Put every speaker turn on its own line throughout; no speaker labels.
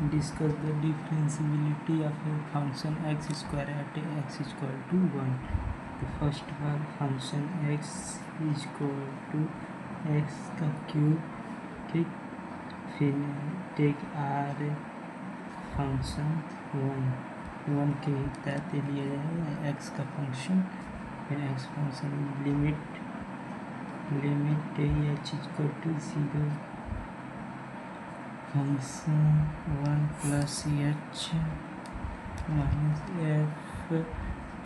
Discuss the differentiability of a function x square at x equal to 1. The first one, function x is equal to x का cube, ठीक. फिर take are function 1 के तहत लिया जाए x का function. फिर x function limit h equal to 0 function 1 plus h minus f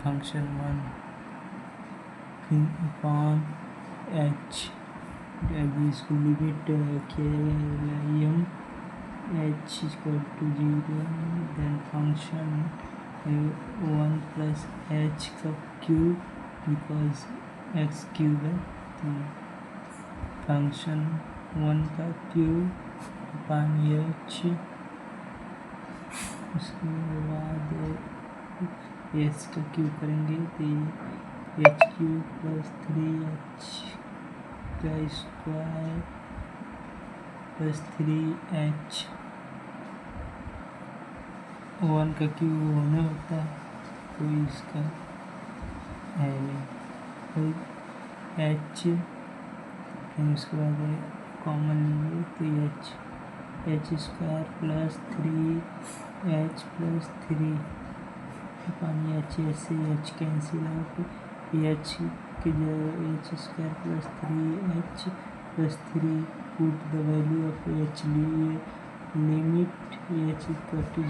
function 1 फिर अपॉन h. अभी इसको लिमिट किया h equal to 0 then function 1 plus h का क्यूब बिकॉज x क्यूब है, तो फंक्शन 1 का क्यूब अपॉन h. उसके बाद h का क्यूब करेंगे तो h क्यूब प्लस 3h का स्क्वायर प्लस 3h. 1 का क्यूब होने होता है तो इसका है नहीं, तो h. फिर उसके बाद कॉमन लिए तो h square plus 3h plus 3 पानी h से h कैंसिल आउट. h की जगह h square plus 3h plus 3 put the value of h लिए limit h equal to 0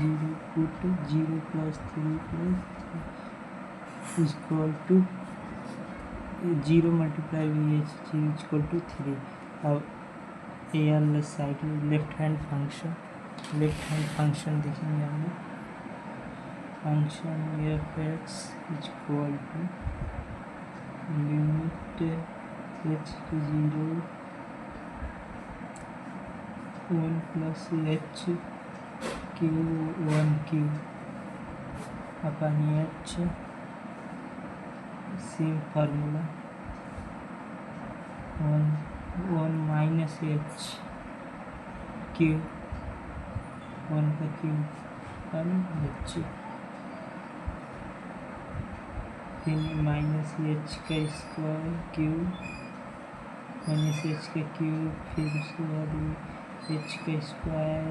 put 0 plus 3 plus equal to 0 multiply by h equal to 3. अब a side में left hand function देखेंगे हम लोग. फंक्शन F X equal to limit h to 0 1 plus h cube 1 cube upon h. Same formula 1 minus h cube 1 का cube upon h. फिर minus h का square cube minus h का cube. फिर उसके बाद h का स्क्वायर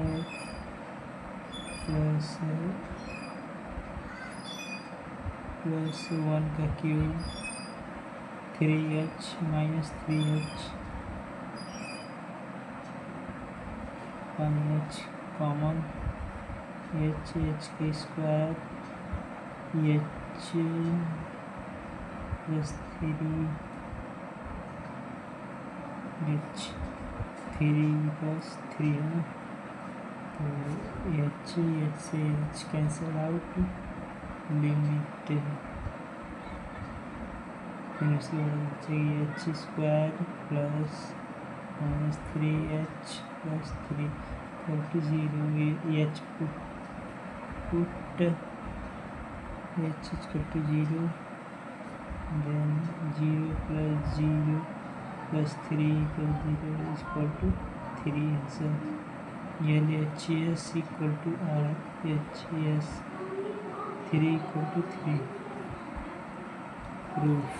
प्लस 1 का cube 3h minus 3h अपन h common h का square h plus 3h 3 plus 3 है तो h से h कैंसिल आउट लिमिट. फिर उसके बाद चाहिए h square plus minus 3h plus 3 equal to 0. h put h equal to 0 then 0 plus 0 plus 3 plus 0 equal to 3 answer. यानी h equal to r h 3 equal to 3 proof.